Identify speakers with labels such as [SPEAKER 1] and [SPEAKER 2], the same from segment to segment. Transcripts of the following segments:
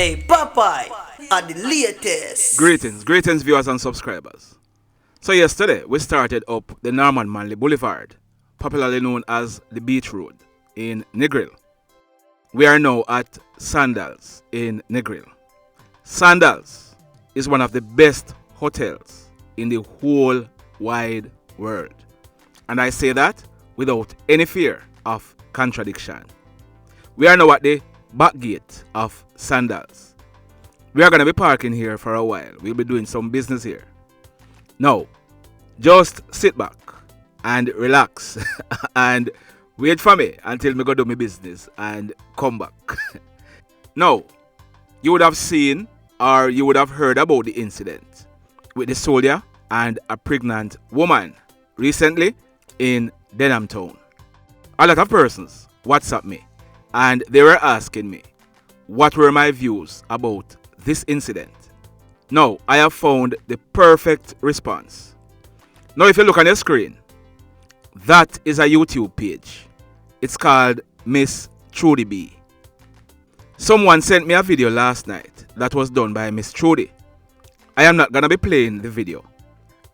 [SPEAKER 1] Hey, Popeye are the latest.
[SPEAKER 2] Greetings viewers and subscribers. So yesterday we started up the Norman Manley Boulevard, popularly known as the Beach Road in Negril. We are now at Sandals in Negril. Sandals is one of the best hotels in the whole wide world. And I say that without any fear of contradiction. We are now at the back gate of Sandals. We are going to be parking here for a while. We'll be doing some business here. Now, just sit back and relax and wait for me until me go do my business and come back. Now, you would have seen or you would have heard about the incident with the soldier and a pregnant woman recently in Denham Town. A lot of persons WhatsApp me and they were asking me what were my views about this incident. Now, I have found the perfect response. Now, if you look on your screen, that is a YouTube page. It's called Miss Trudy B. Someone sent me a video last night that was done by Miss Trudy. I am not going to be playing the video.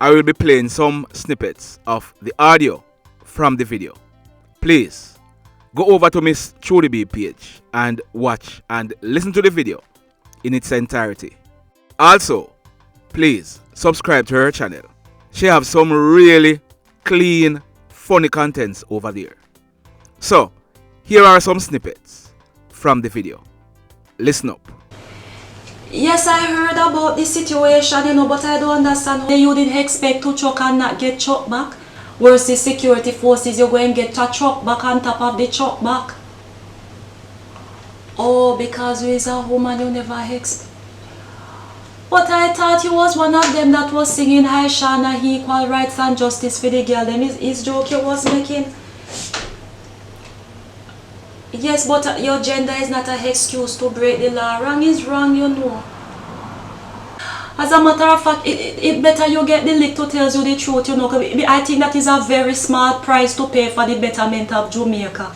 [SPEAKER 2] I will be playing some snippets of the audio from the video. Please, go over to Miss Trudy B page and watch and listen to the video in its entirety. Also, please subscribe to her channel. She has some really clean, funny contents over there. So, here are some snippets from the video. Listen up.
[SPEAKER 3] Yes, I heard about this situation, but I don't understand how you didn't expect to choke and not get choked back. Whereas the security forces, you're going to get a choke back on top of the choke back. Oh, because you is a woman you never expect. But I thought you was one of them that was singing High Shana, equal rights and justice for the girl. Them is joke you was making. Yes, but your gender is not an excuse to break the law. Wrong is wrong, you know. As a matter of fact, it better you get the lick to tell you the truth, you know. I think that is a very small price to pay for the betterment of Jamaica.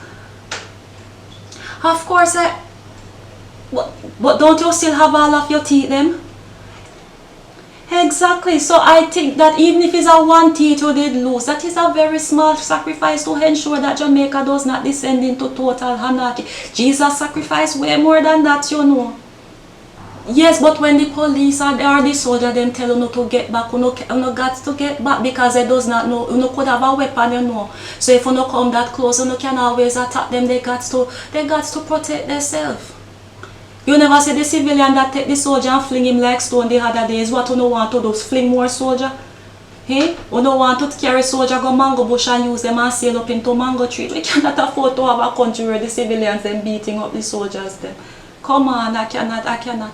[SPEAKER 3] Of course, but don't you still have all of your teeth, them? Exactly. So I think that even if it's a one teeth you did lose, that is a very small sacrifice to ensure that Jamaica does not descend into total anarchy. Jesus sacrificed way more than that, you know. Yes, but when the police or the soldier them tell you to get back, you got to get back because they does not know. You could have a weapon, you know. So if you no come that close, you can always attack them. They got to protect themselves. You never see the civilian that take the soldier and fling him like stone the other days. What you no want to do? Fling more soldier? Hey? You no want to carry soldier go mango bush and use them and sail up into mango tree? We cannot afford to have a country where the civilians them beating up the soldiers them. Come on, I cannot.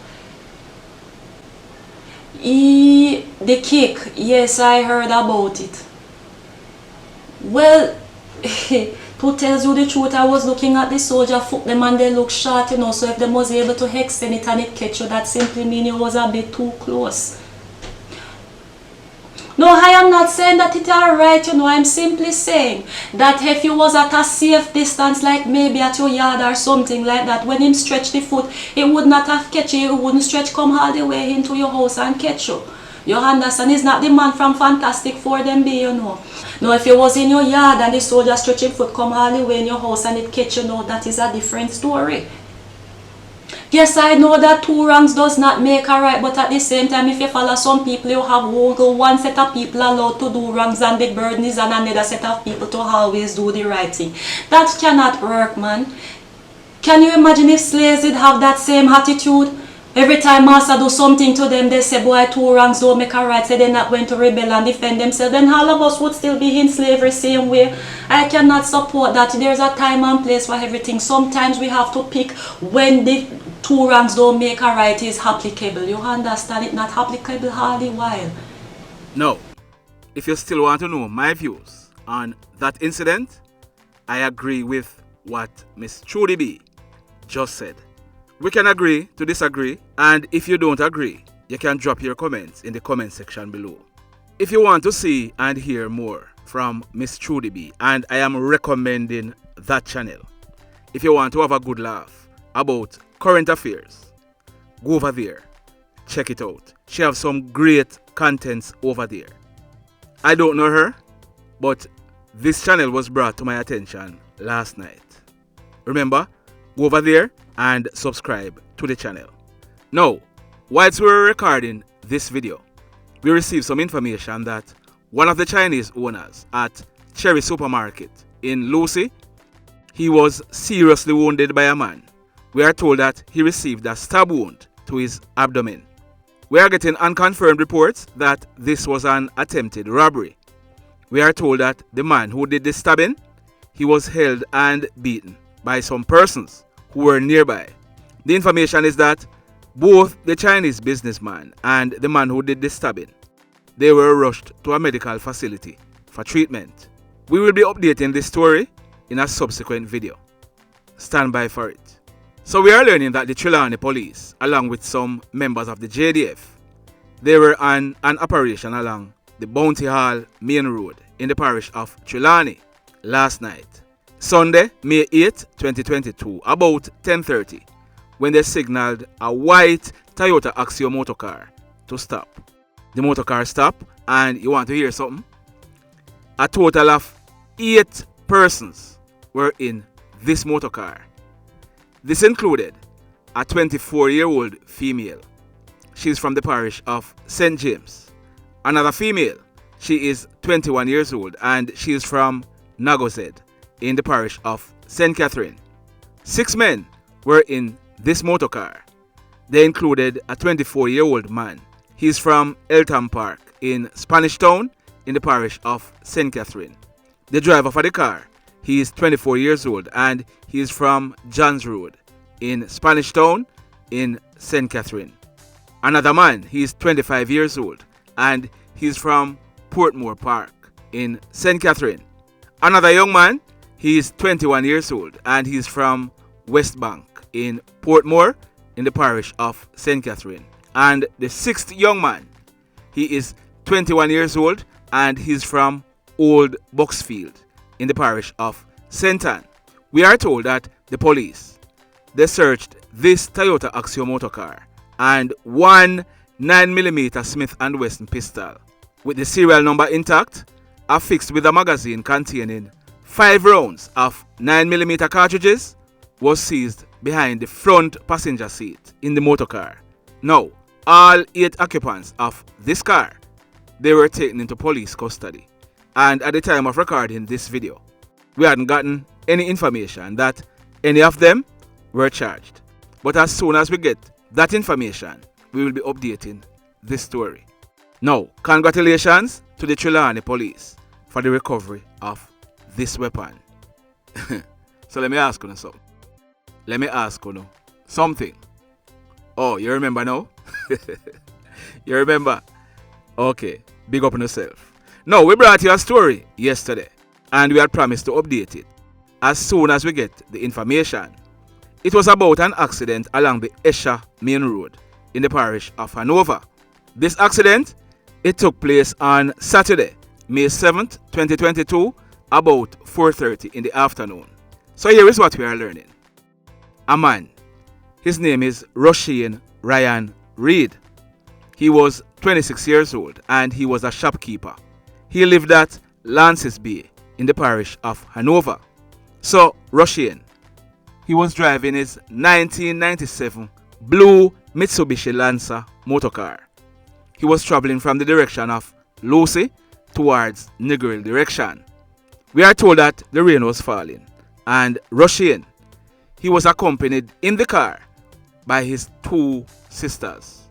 [SPEAKER 3] The kick, yes, I heard about it. Well, to tell you the truth, I was looking at the soldier foot them and they look short, you know, so if they was able to extend it and it catch you, that simply means you was a bit too close. No, I am not saying that it's alright, you know, I'm simply saying that if you was at a safe distance, like maybe at your yard or something like that, when him stretch the foot, it would not have catch you, it wouldn't stretch come all the way into your house and catch you. You understand? It's not the man from Fantastic Four them be, you know. Now, if you was in your yard and the soldier stretching foot come all the way in your house and it catch you, know, that is a different story. Yes, I know that two wrongs does not make a right, but at the same time, if you follow some people, you have one set of people allowed to do wrongs and the burden is on another set of people to always do the right thing. That cannot work, man. Can you imagine if slaves did have that same attitude? Every time master do something to them, they say, boy, two wrongs don't make a right, say they're not going to rebel and defend themselves. Then all of us would still be in slavery same way. I cannot support that. There's a time and place for everything. Sometimes we have to pick when the two wrongs don't make a right is applicable. You understand? It's not applicable all the while.
[SPEAKER 2] Now, if you still want to know my views on that incident, I agree with what Miss Trudy B just said. We can agree to disagree, and if you don't agree, you can drop your comments in the comment section below. If you want to see and hear more from Miss Trudy B, and I am recommending that channel, if you want to have a good laugh about current affairs, go over there. Check it out. She have some great contents over there. I don't know her, but this channel was brought to my attention last night. Remember, go over there and subscribe to the channel. Now, whilst we were recording this video, we received some information that one of the Chinese owners at Cherry Supermarket in Lucy, he was seriously wounded by a man. We are told that he received a stab wound to his abdomen. We are getting unconfirmed reports that this was an attempted robbery. We are told that the man who did the stabbing, he was held and beaten by some persons who were nearby. The information is that both the Chinese businessman and the man who did the stabbing, they were rushed to a medical facility for treatment. We will be updating this story in a subsequent video. Stand by for it. So we are learning that the Trelawny police, along with some members of the JDF, they were on an operation along the Bounty Hall main road in the parish of Trelawny last night, Sunday, May 8, 2022, about 10:30, when they signaled a white Toyota Axio motorcar to stop. The motorcar stopped, and you want to hear something? A total of 8 persons were in this motorcar. This included a 24-year-old female. She is from the parish of St. James. Another female, she is 21 years old and she is from Nagozed in the parish of St. Catherine. 6 men were in this motorcar. They included a 24-year-old man. He is from Eltham Park in Spanish Town in the parish of St. Catherine. The driver for the car, he is 24 years old and he is from John's Road in Spanish Town in St. Catherine. Another man, he is 25 years old and he is from Portmore Park in St. Catherine. Another young man, he is 21 years old and he is from West Bank in Portmore in the parish of St. Catherine. And the 6th young man, he is 21 years old and he is from Old Boxfield in the parish of St. Ann. We are told that the police, they searched this Toyota Axio motorcar and one 9mm Smith & Wesson pistol with the serial number intact, affixed with a magazine containing 5 rounds of 9mm cartridges, was seized behind the front passenger seat in the motorcar. Now, all 8 occupants of this car, they were taken into police custody. And at the time of recording this video, we hadn't gotten any information that any of them were charged. But as soon as we get that information, we will be updating this story. Now, congratulations to the Trelawny police for the recovery of this weapon. So let me ask you something. Let me ask you something. Oh, you remember now? You remember? Okay, big up on yourself. Now, we brought you a story yesterday and we had promised to update it as soon as we get the information. It was about an accident along the Esher main road in the parish of Hanover. This accident, it took place on Saturday, May 7th, 2022, about 4:30 in the afternoon. So here is what we are learning. A man, his name is Rushane Reid. He was 26 years old and he was a shopkeeper. He lived at Lances Bay in the parish of Hanover. So Rushane, he was driving his 1997 blue Mitsubishi Lancer motorcar. He was traveling from the direction of Lucy towards Negril direction. We are told that the rain was falling and Rushane, he was accompanied in the car by his 2 sisters.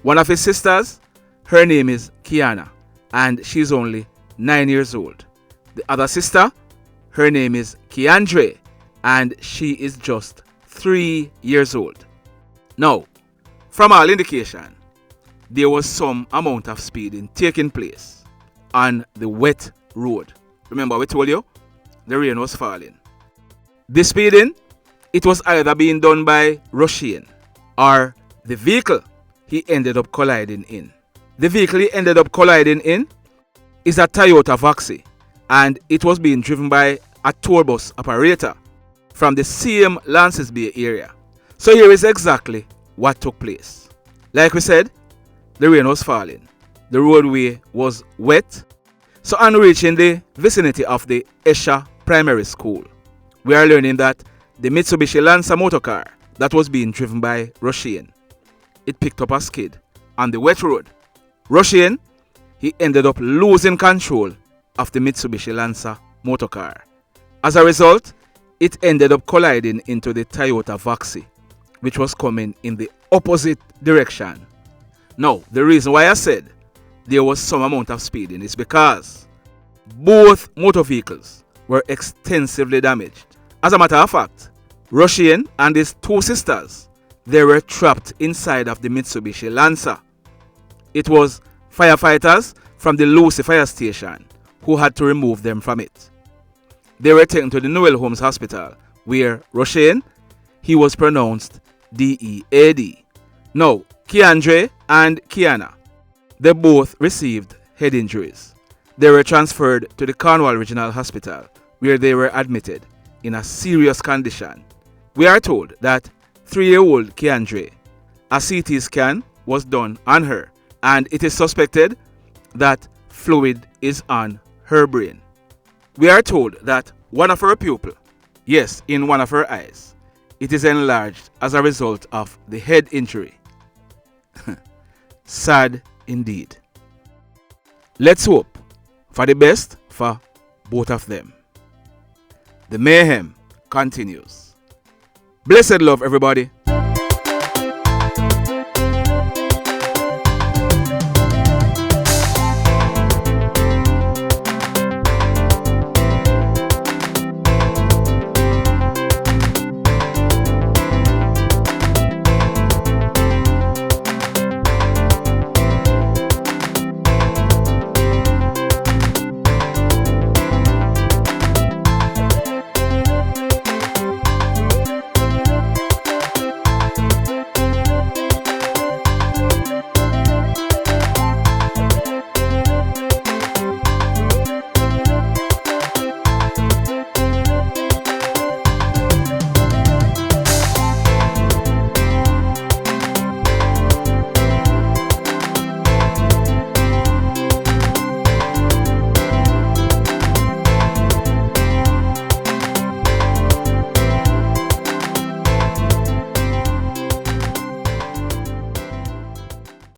[SPEAKER 2] One of his sisters, her name is Kiana and she's only 9 years old. The other sister, her name is Kiandre and she is just 3 years old. Now, from all indication, there was some amount of speeding taking place on the wet road. Remember we told you the rain was falling. This speeding, it was either being done by Rushane or the vehicle he ended up colliding in. The vehicle he ended up colliding in is a Toyota Voxy and it was being driven by a tour bus operator from the same Lances Bay area. So here is exactly what took place. Like we said, the rain was falling, the roadway was wet, so on reaching the vicinity of the Esha Primary School, we are learning that the Mitsubishi Lancer motorcar that was being driven by Rushane, it picked up a skid on the wet road. Rushane, he ended up losing control of the Mitsubishi Lancer motorcar. As a result, it ended up colliding into the Toyota Voxy, which was coming in the opposite direction. Now, the reason why I said there was some amount of speeding is because both motor vehicles were extensively damaged. As a matter of fact, Rushane and his two sisters, they were trapped inside of the Mitsubishi Lancer. It was firefighters from the Lucy Fire Station who had to remove them from it. They were taken to the Noel Holmes Hospital, where Rushane, he was pronounced DEAD. Now, Keandre and Kiana, they both received head injuries. They were transferred to the Cornwall Regional Hospital, where they were admitted in a serious condition. We are told that 3-year-old Keandre, a CT scan was done on her, and it is suspected that fluid is on her brain. We are told that one of her pupils, yes, in one of her eyes, it is enlarged as a result of the head injury. Sad indeed. Let's hope for the best for both of them. The mayhem continues. Blessed love, everybody.